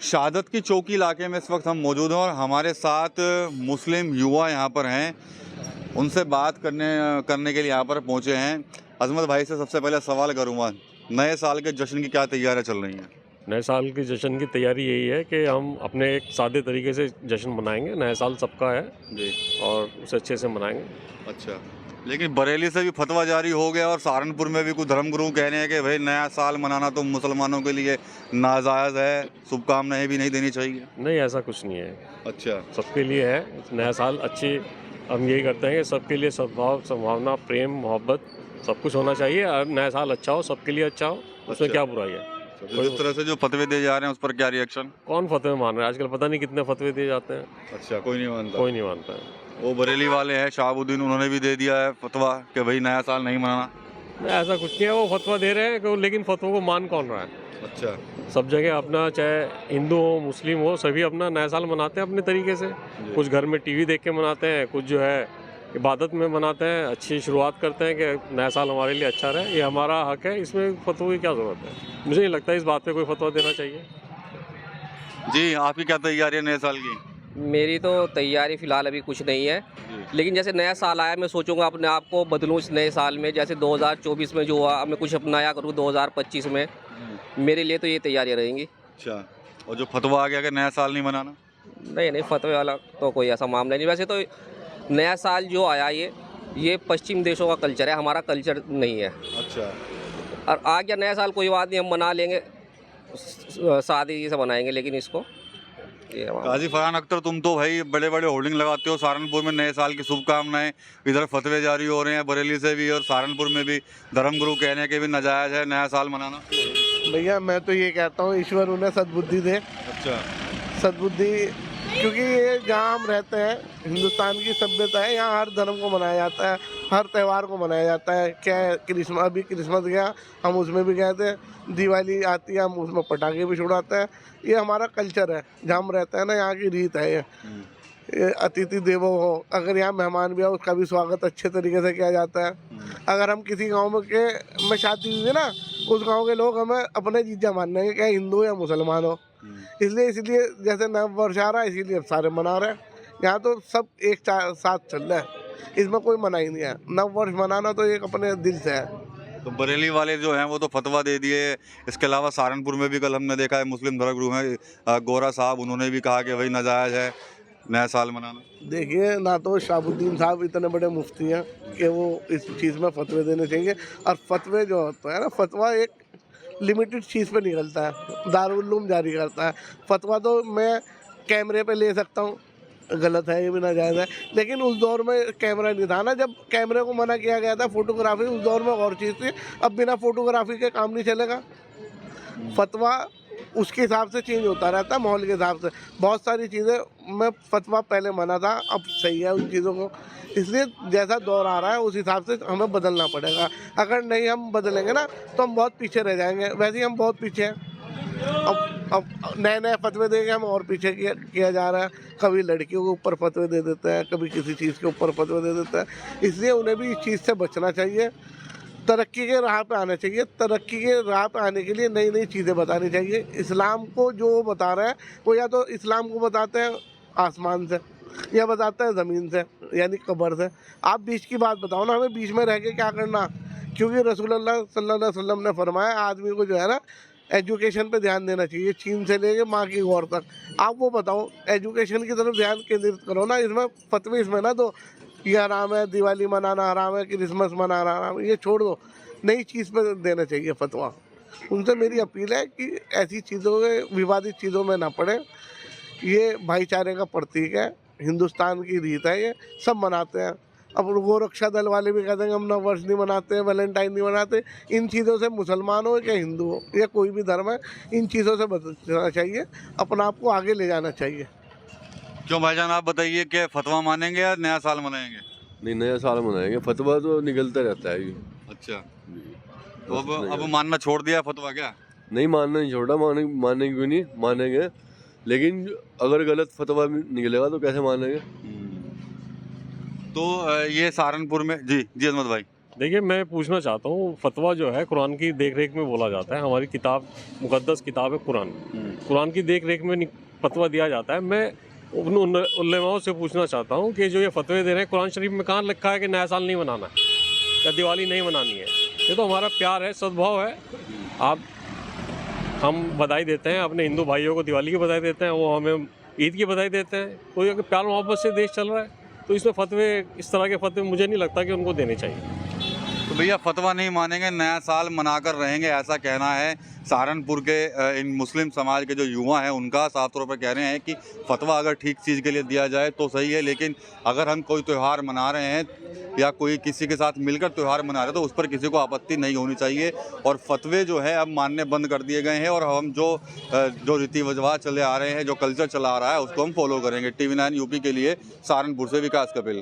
शहादत की चौकी इलाके में इस वक्त हम मौजूद हैं और हमारे साथ मुस्लिम युवा यहाँ पर हैं। उनसे बात करने के लिए यहाँ पर पहुँचे हैं। अजमत भाई से सबसे पहले सवाल करूँगा, नए साल के जश्न की क्या तैयारियाँ चल रही हैं? नए साल की जश्न की तैयारी यही है कि हम अपने एक सादे तरीके से जश्न मनाएंगे। नया साल सबका है जी। और उसे अच्छे से मनाएंगे। अच्छा, लेकिन बरेली से भी फतवा जारी हो गया और सहारनपुर में भी कुछ धर्मगुरु कह रहे हैं कि भाई नया साल मनाना तो मुसलमानों के लिए नाजायज़ है, शुभकामनाएं भी नहीं देनी चाहिए। नहीं, ऐसा कुछ नहीं है, अच्छा, सबके लिए है नया साल। अच्छी हम यही करते हैं कि सबके लिए सद्भाव, संभावना, प्रेम, मोहब्बत सब कुछ होना चाहिए और नया साल अच्छा हो, सबके लिए अच्छा हो, उसमें क्या बुराई है। तो जिस तरह से जो फतवे दिए जा रहे हैं उस पर क्या रिएक्शन? कौन फतवे मान रहा है? आजकल पता नहीं कितने फतवे दिए जाते हैं। अच्छा, कोई नहीं मानता। कोई नहीं मानता है। वो बरेली वाले हैं शाहबुद्दीन, उन्होंने भी दे दिया है फतवा कि भाई नया साल नहीं मनाना। नहीं, ऐसा कुछ नहीं है। वो फतवा दे रहे हैं लेकिन फतवा को मान कौन रहा है? अच्छा, सब जगह अपना, चाहे हिंदू हो मुस्लिम हो, सभी अपना नया साल मनाते हैं अपने तरीके से। कुछ घर में टीवी देख के मनाते हैं, कुछ जो है इबादत में मनाते हैं। अच्छी शुरुआत करते हैं कि नया साल हमारे लिए अच्छा रहे, ये हमारा हक है। इसमें फतवा की क्या ज़रूरत है? मुझे नहीं लगता इस बात पे कोई फतवा देना चाहिए। जी आपकी क्या तैयारी है नए साल की? मेरी तो तैयारी फ़िलहाल अभी कुछ नहीं है, लेकिन जैसे नया साल आया मैं सोचूंगा अपने आप को बदलूं इस नए साल में। जैसे 2024 में जो हुआ, मैं कुछ नया करूं 2025 में। मेरे लिए तो ये तैयारियां रहेंगी। अच्छा, और जो फतवा आ गया कि नया साल नहीं मनाना? नहीं, फतवे वाला तो कोई ऐसा मामला नहीं। वैसे तो नया साल जो आया ये पश्चिम देशों का कल्चर है, हमारा कल्चर नहीं है। अच्छा, और आ गया नया साल, कोई बात नहीं, हम मना लेंगे, सादगी से मनाएंगे। लेकिन इसको काजी फरहान अख्तर, तुम तो भाई बड़े बड़े होर्डिंग लगाते हो सहारनपुर में नए साल की शुभकामनाएं, इधर फतवे जारी हो रहे हैं बरेली से भी और सहारनपुर में भी धर्मगुरु कहने हैं कि भी नाजायज़ है नया साल मनाना। भैया मैं तो ये कहता हूँ ईश्वर उन्हें सद्बुद्धि दे। अच्छा, सद्बुद्धि, क्योंकि ये जहाँ हम रहते हैं हिंदुस्तान की सभ्यता है, यहाँ हर धर्म को मनाया जाता है, हर त्यौहार को मनाया जाता है। क्या है, क्रिसमस, अभी क्रिसमस गया, हम उसमें भी गए थे। दिवाली आती है, हम उसमें पटाखे भी छुड़ाते हैं। ये हमारा कल्चर है, जहाँ हम रहते हैं ना, यहाँ की रीत है ये अतिथि देवो हो। अगर यहाँ मेहमान भी आओ उसका भी स्वागत अच्छे तरीके से किया जाता है। अगर हम किसी गाँव में शादी हुई है ना, उस गाँव के लोग हमें अपने जीजा मानेंगे, क्या हिंदू या मुसलमान हो। इसलिए जैसे नव वर्ष आ रहा है, इसीलिए सारे मना रहे हैं। यहाँ तो सब एक साथ चल रहा है, इसमें कोई मना ही नहीं है। नव वर्ष मनाना तो एक अपने दिल से है। तो बरेली वाले जो हैं वो तो फतवा दे दिए। इसके अलावा सहारनपुर में भी कल हमने देखा है मुस्लिम धर्मगुरु हैं गोरा साहब, उन्होंने भी कहा कि भाई नाजायज़ है नया साल मनाना। देखिए, ना तो शाहबुद्दीन साहब इतने बड़े मुफ्ती हैं कि वो इस चीज़ में फतवे देने चाहिए। और फतवे जो होता है ना, फतवा एक लिमिटेड चीज़ पे निकलता है, दारुल उलूम जारी करता है। फतवा तो मैं कैमरे पे ले सकता हूँ, गलत है, ये भी नाजायज़ है। लेकिन उस दौर में कैमरा नहीं था ना, जब कैमरे को मना किया गया था। फोटोग्राफी उस दौर में और चीज़ थी, अब बिना फोटोग्राफी के काम नहीं चलेगा। फतवा उसके हिसाब से चेंज होता रहता है, माहौल के हिसाब से। बहुत सारी चीज़ें में फतवा पहले मना था, अब सही है उन चीज़ों को। इसलिए जैसा दौर आ रहा है उस हिसाब से हमें बदलना पड़ेगा। अगर नहीं हम बदलेंगे ना तो हम बहुत पीछे रह जाएंगे। वैसे ही हम बहुत पीछे हैं। अब नए फतवे देके हम और पीछे किया जा रहा है। कभी लड़कियों के ऊपर फतवे दे देते हैं, कभी किसी चीज़ के ऊपर फतवे दे देते हैं। इसलिए उन्हें भी इस चीज़ से बचना चाहिए, तरक्की के राह पे आना चाहिए। तरक्की के राह पे आने के लिए नई नई चीज़ें बतानी चाहिए। इस्लाम को जो बता रहे हैं वो या तो इस्लाम को बताते हैं आसमान से, या बताते हैं ज़मीन से, यानी कब्र से। आप बीच की बात बताओ ना, हमें बीच में रह के क्या करना। क्योंकि रसूलुल्लाह सल्लल्लाहु अलैहि वसल्लम ने फरमाया आदमी को जो है ना एजुकेशन पे ध्यान देना चाहिए, चीन से लेके माँ की गौर तक। आप वो बताओ, एजुकेशन की तरफ ध्यान केंद्रित करो ना। इसमें फतवे इसमें ना दो, ये हराम है, दिवाली मनाना हराम है, क्रिसमस मनाना हराम है, ये छोड़ दो। नई चीज़ पे देना चाहिए फतवा। उनसे मेरी अपील है कि ऐसी चीज़ों में, विवादित चीज़ों में ना पड़े। ये भाईचारे का प्रतीक है, हिंदुस्तान की रीत है, ये सब मनाते हैं। अब वो रक्षा दल वाले भी कहते हैं हम नव वर्ष नहीं मनाते, वैलेंटाइन नहीं मनाते। इन चीज़ों से मुसलमान हो या हिंदू हो या कोई भी धर्म है, इन चीज़ों से बचना चाहिए, अपना आप को आगे ले जाना चाहिए। क्यों भाईजान, आप बताइए कि फतवा मानेंगे या नया साल मनाएंगे? नहीं, नया साल मनाएंगे। फतवा तो निकलता रहता है। अच्छा, तो अब मानना छोड़ दिया फतवा क्या? नहीं, मानना नहीं छोड़ा। मानेंगे क्यों नहीं, मानेंगे। लेकिन अगर गलत फतवा निकलेगा तो कैसे मानेंगे? तो ये सहारनपुर में जी अजमत भाई। देखिए, मैं पूछना चाहता हूँ, फतवा जो है कुरान की देख रेख में बोला जाता है। हमारी किताब, मुकद्दस किताब है कुरान। कुरान की देख रेख में फतवा दिया जाता है। मैं उन उलमाओं से पूछना चाहता हूँ कि जो ये फतवे दे रहे हैं, कुरान शरीफ में कहाँ लिखा है कि नया साल नहीं मनाना है या दिवाली नहीं मनानी है? ये तो हमारा प्यार है, सद्भाव है। हम बधाई देते हैं अपने हिंदू भाइयों को, दिवाली की बधाई देते हैं, वो हमें ईद की बधाई देते हैं। कोई अगर प्यार मोहब्बत से देश चल रहा है तो इसमें फतवे, इस तरह के फतवे मुझे नहीं लगता कि उनको देने चाहिए। तो भैया फतवा नहीं मानेंगे, नया साल मनाकर रहेंगे, ऐसा कहना है सहारनपुर के इन मुस्लिम समाज के जो युवा हैं उनका। साफ तौर पर कह रहे हैं कि फतवा अगर ठीक चीज़ के लिए दिया जाए तो सही है, लेकिन अगर हम कोई त्यौहार मना रहे हैं या कोई किसी के साथ मिलकर त्यौहार मना रहे हैं तो उस पर किसी को आपत्ति नहीं होनी चाहिए। और फतवे जो है अब मानने बंद कर दिए गए हैं और हम जो रीति रिवाज चले आ रहे हैं, जो कल्चर चला आ रहा है, उसको हम फॉलो करेंगे। TV9 यूपी के लिए सहारनपुर से विकास कपिल।